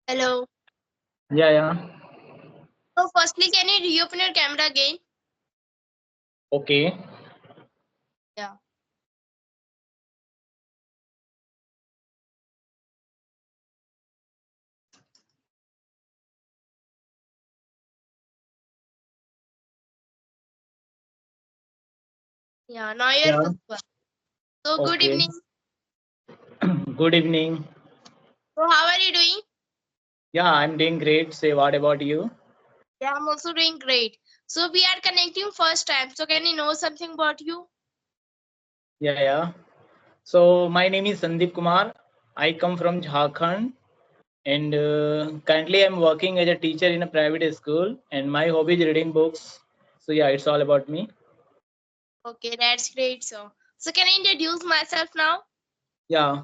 Hello. Yeah, yeah. So firstly, can you reopen your camera again? Okay. Yeah. Yeah. Now you're Yeah. visible. So good Okay. evening. Good evening. So how are you doing? Yeah, I'm doing great. Say, what about you? Yeah, I'm also doing great. So we are connecting first time. So can you know something about you? Yeah, yeah. So, my name is Sandeep Kumar. I come from Jharkhand, and currently I'm working as a teacher in a private school, and my hobby is reading books. So, yeah, it's all about me. Okay, that's great. So can I introduce myself now? Yeah.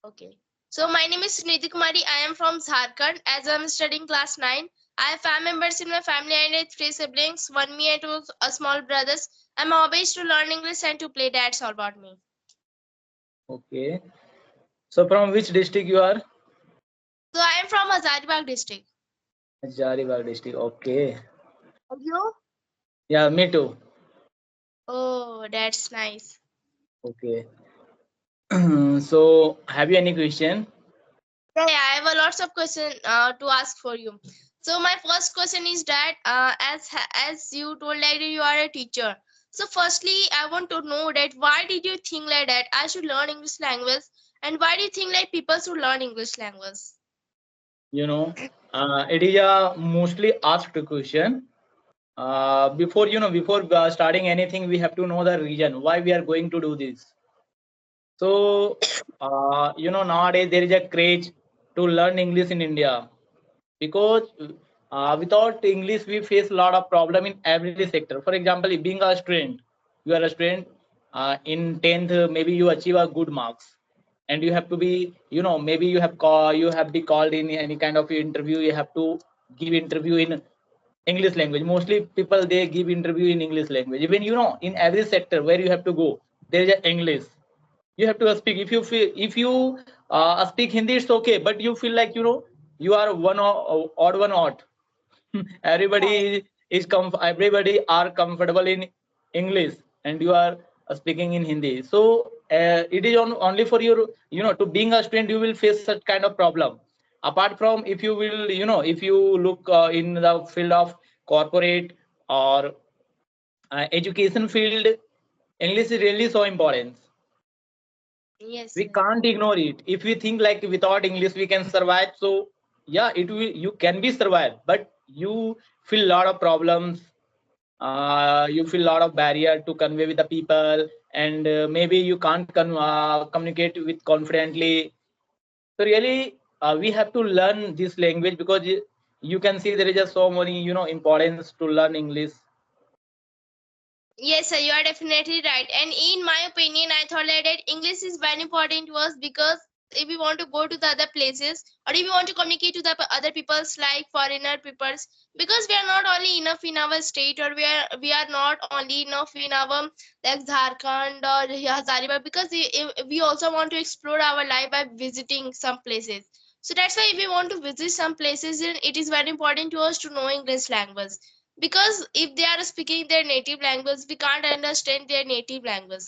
Okay. So my name is Suniti Kumari. I am from Jharkhand. As I'm studying class 9, I have 5 members in my family and I have 3 siblings, one me and two small brothers. I'm hobby is to learn English and to play. That's all about me. Okay. So, from which district you are? So I am from Hazaribagh district. Jaribagh district. Okay. And you? Yeah, me too. Oh, that's nice. Okay. So, have you any question? Yeah, I have a lots of question to ask for you. So my first question is that as you told that you are a teacher. So firstly, I want to know that why did you think like that I should learn English language, and why do you think like people should learn English language? You know, it is a mostly asked question. Before before starting anything, we have to know the reason why we are going to do this. So nowadays there is a craze to learn English in India, because without English we face a lot of problem in every sector. For example, being a student, you are a student in 10th, maybe you achieve a good marks, and you have to be, maybe you have be called in any kind of interview. You have to give interview in English language. Mostly people, they give interview in English language. Even in every sector where you have to go, there is a English. You have to speak. If you speak Hindi, it's okay, but you feel like you are odd one odd. Everybody everybody are comfortable in English, and you are speaking in Hindi. So it is only for your, to being a student, you will face such kind of problem. Apart from, if you will, if you look in the field of corporate or education field, English is really so important. Yes, We yes. can't ignore it. If we think like without English we can survive, so yeah, it will, you can be survive, but you feel a lot of problems. You feel a lot of barrier to convey with the people, and maybe you can't communicate with confidently. So really, we have to learn this language, because you can see there is just so many importance to learn English. Yes, sir, you are definitely right. And in my opinion, I thought that English is very important to us because if we want to go to the other places or if we want to communicate to the other peoples like foreigner peoples, because we are not only enough in our state, or we are not only enough in our like Jharkhand or Hazaribagh, because we also want to explore our life by visiting some places. So that's why if we want to visit some places, then it is very important to us to know English language, because if they are speaking their native language, we can't understand their native language.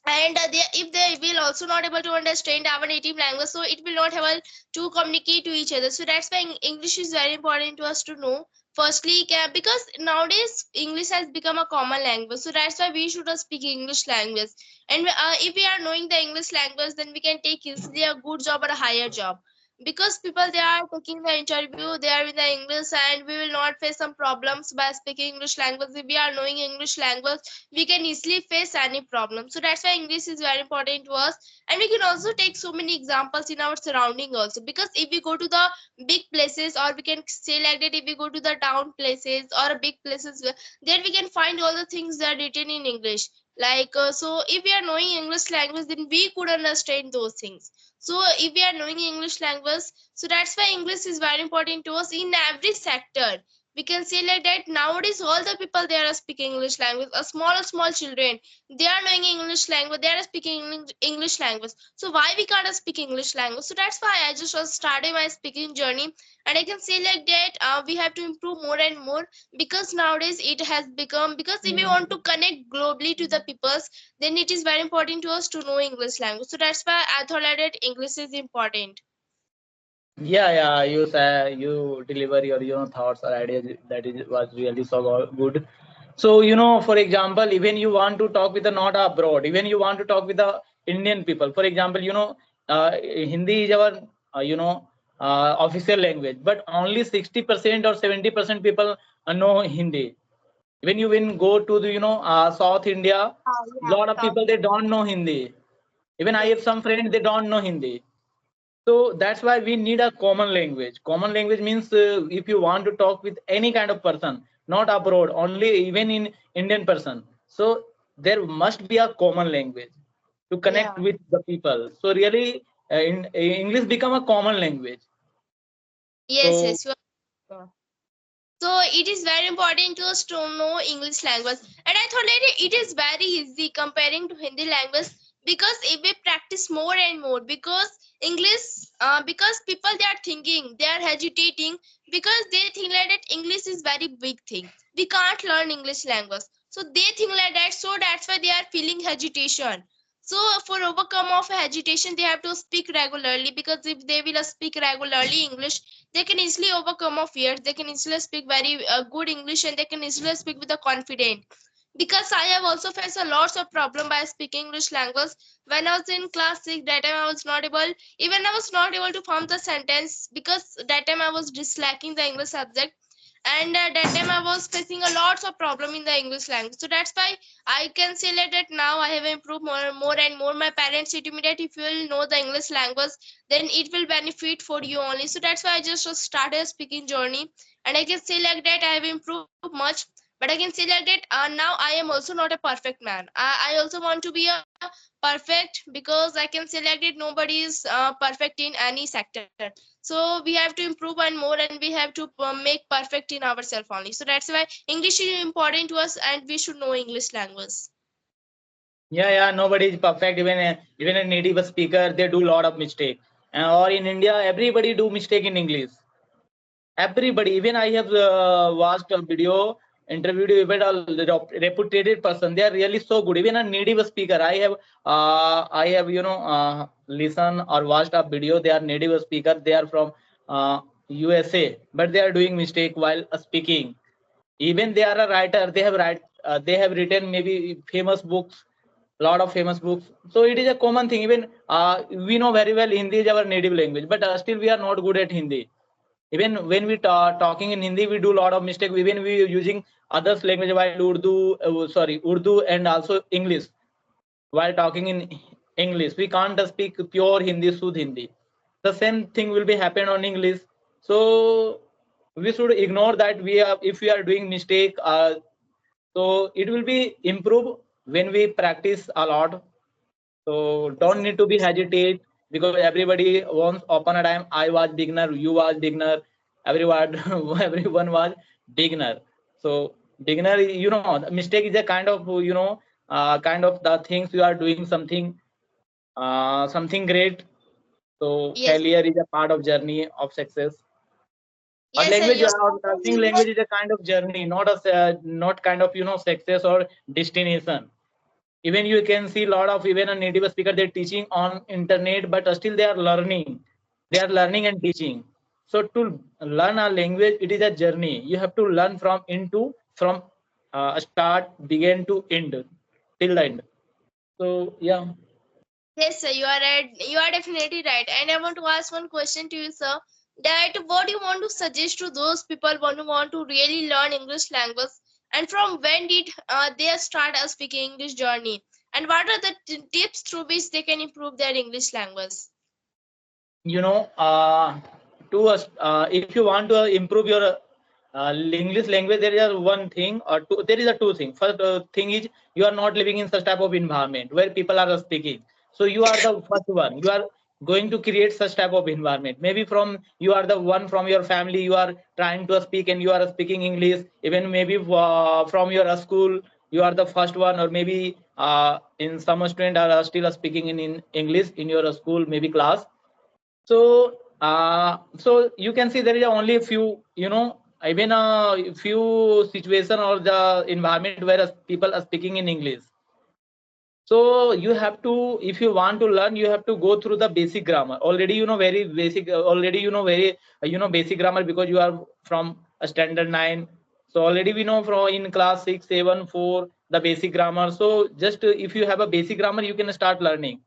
And if they will also not able to understand our native language, so it will not able to communicate to each other. So that's why English is very important to us to know. Firstly, because nowadays English has become a common language, so that's why we should speak English language. And if we are knowing the English language, then we can take easily a good job or a higher job, because people they are taking the interview, they are in the English, and we will not face some problems by speaking English language. If we are knowing English language, we can easily face any problem. So that's why English is very important to us. And we can also take so many examples in our surrounding also, because if we go to the big places, or we can say like that, if we go to the town places or big places, there we can find all the things that are written in English. Like so if we are knowing English language, then we could understand those things. So if we are knowing English language, so that's why English is very important to us in every sector. We can say like that nowadays all the people they are speaking English language. A small children, they are knowing English language, they are speaking English language. So why we can't speak English language? So that's why I just was started my speaking journey. And I can say like that we have to improve more and more, because nowadays it has become, because if we want to connect globally to the peoples, then it is very important to us to know English language. So that's why I thought that English is important. Yeah, you say you deliver your thoughts or ideas. That is was really so good. So for example, even you want to talk with the not abroad, even you want to talk with the Indian people. For example, Hindi is our official language, but only 60% or 70% people know Hindi. When you go to the South India, Yeah, lot of South. people they don't know Hindi. Even I Yes. have some friends they don't know Hindi. So that's why we need a common language. Common language means if you want to talk with any kind of person, not abroad, only even in Indian person. So there must be a common language to connect Yeah. with the people. So really, English become a common language. Yes, So yes. Yeah. So it is very important to us to know English language. And I thought that it is very easy comparing to Hindi language, because if we practice more and more, because English, because people they are thinking, they are hesitating, because they think like that English is very big thing. We can't learn English language. So they think like that. So that's why they are feeling hesitation. So for overcome of hesitation, they have to speak regularly, because if they will speak regularly English, they can easily overcome of fears. They can easily speak very good English, and they can easily speak with a confidence. Because I have also faced a lots of problem by speaking English language. When I was in class 6, that time I was not able, even I was not able to form the sentence, because that time I was disliking the English subject. And that time I was facing a lots of problem in the English language. So that's why I can say like that now I have improved more and more. My parents say to me that if you will know the English language, then it will benefit for you only. So that's why I just started a speaking journey. And I can say like that I have improved much. But I can say like that now I am also not a perfect man. I also want to be a perfect, because I can say like that nobody is perfect in any sector. So we have to improve and more, and we have to make perfect in ourselves only. So that's why English is important to us, and we should know English language. yeah, nobody is perfect. Even a native speaker, they do lot of mistake. Or in India, everybody do mistake in English. Everybody, even I have watched a video interviewed with a reputed person. They are really so good. Even a native speaker, I have listen or watched a video. They are native speaker. They are from USA, but they are doing mistake while speaking. Even they are a writer. They have written maybe famous books, lot of famous books. So it is a common thing. Even we know very well Hindi is our native language, but still we are not good at Hindi. Even when we talking in Hindi, we do a lot of mistake. Even we using others language while Urdu and also English. While talking in English, we can't speak pure Hindi, Sudh Hindi. The same thing will be happen on English. So we should ignore that. If we are doing mistake, so it will be improve when we practice a lot. So don't need to be hesitate, because everybody wants open a time. I was beginner, you was beginner, everyone everyone was beginner. So beginner, the mistake is a kind of kind of the things you are doing something great. So Yes, failure is a part of journey of success. A yes, sir. language You're or learning language is a kind of journey, not kind of success or destination. Even you can see a lot of even a native speaker they're teaching on internet, but still they are learning and teaching. So to learn a language, it is a journey. You have to learn from start, begin to end, till the end. So yeah. yes, sir. You are right. You are definitely right. And I want to ask one question to you, sir. That what you want to suggest to those people who want to really learn English language, and from when did they start a speaking English journey, and what are the tips through which they can improve their English language? you know to us, if you want to improve your English language, there is one thing or two. There is a two thing. First thing is, you are not living in such type of environment where people are speaking. So you are the first one. going to create such type of environment. Maybe from you are the one from your family, you are trying to speak and you are speaking English. Even maybe from your school, you are the first one, or maybe in some student are still speaking in English in your school, maybe class. So so you can see there is only a few, even a few situation or the environment where people are speaking in English. So you have to, if you want to learn, you have to go through the basic grammar. Already you know very basic. Already you know very basic grammar because you are from a standard 9. So already we know from in class 6, 7, 4 the basic grammar. So just if you have a basic grammar, you can start learning.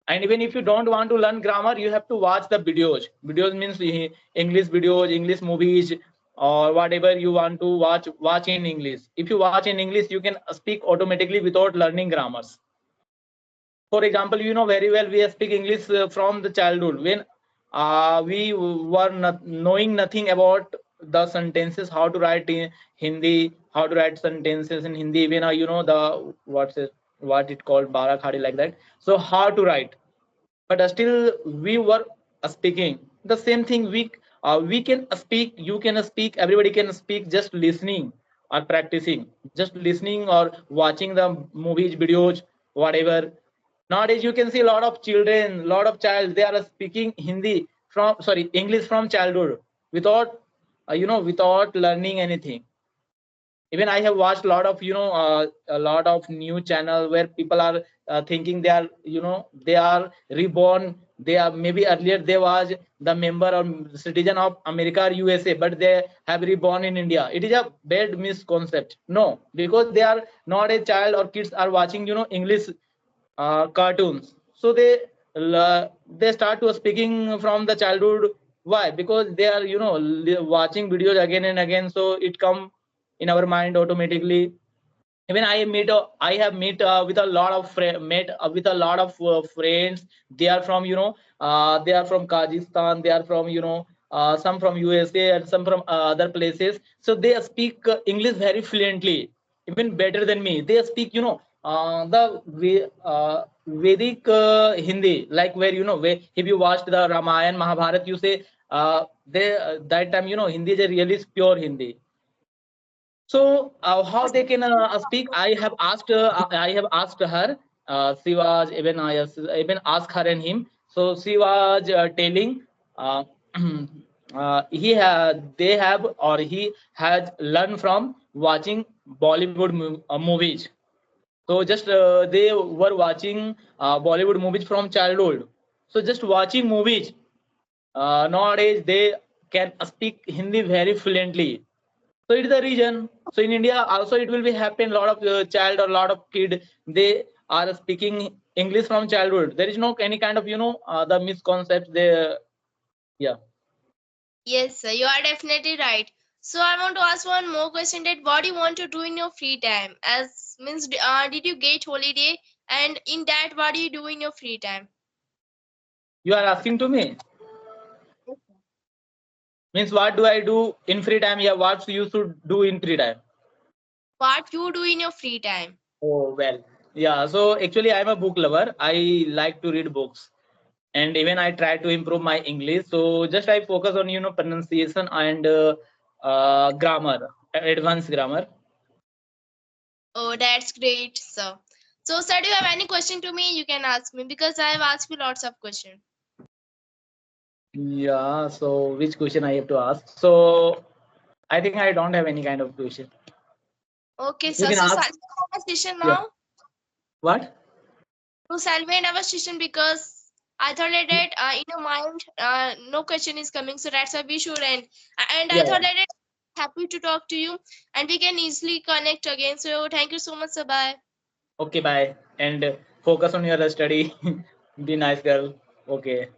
And even if you don't want to learn grammar, you have to watch the videos means English videos, English movies, or whatever you want to watch in English. If you watch in English, you can speak automatically without learning grammars. For example, you know very well we speak English from the childhood, when we were not knowing nothing about the sentences, how to write in Hindi, how to write sentences in Hindi. Even the what it called bara khadi, like that. So how to write, but still we were speaking the same thing. We can speak, you can speak, everybody can speak, just listening or practicing, just listening or watching the movies, videos, whatever. Nowadays you can see a lot of children, lot of child, they are speaking Hindi from, sorry, English from childhood, without without learning anything. Even I have watched a lot of a lot of new channel where people are thinking they are they are reborn, they are maybe earlier they was the member or citizen of America or USA, but they have reborn in India. It is a bad misconcept. No, because they are not a child or kids are watching English cartoons, so they start to speaking from the childhood. Why? Because they are watching videos again and again, so it come in our mind automatically. Even I have met with a lot of met with a lot of friends. They are from they are from Kazakhstan, they are from some from USA and some from other places. So they speak English very fluently, even better than me. They speak the Vedic Hindi, like where where if you watched the Ramayana Mahabharata, you say they that time Hindi is a really pure Hindi. So how they can speak? I have asked her. She was even I even asked her and him. So she was telling they have, or he has learned from watching Bollywood movies. So just they were watching Bollywood movies from childhood. So just watching movies. Nowadays they can speak Hindi very fluently. So it's the reason. So in India also it will be happen. A lot of child or a lot of kid, they are speaking English from childhood. There is no any kind of the misconcepts. They yeah. Yes, sir, you are definitely right. So I want to ask one more question, that what do you want to do in your free time? As means, did you get holiday? And in that, what do you do in your free time? You are asking to me. Means what do I do in free time? Yeah, what you should do in free time? What you do in your free time? Oh well, yeah. So actually, I'm a book lover. I like to read books, and even I try to improve my English. So just I focus on pronunciation and grammar, advanced grammar. Oh, that's great, sir. So, sir, do you have any question to me? You can ask me, because I have asked you lots of questions. Yeah. So which question I have to ask? So I think I don't have any kind of question. Okay, You sir. can So, ask. shall we have a session Yeah. now? What? So, shall we end our session, because I thought that in your mind, no question is coming, so that's why we should end. And I Yeah. thought that happy to talk to you, and we can easily connect again. So, thank you so much, sir. Bye. Okay. Bye. And focus on your study. Be nice girl. Okay.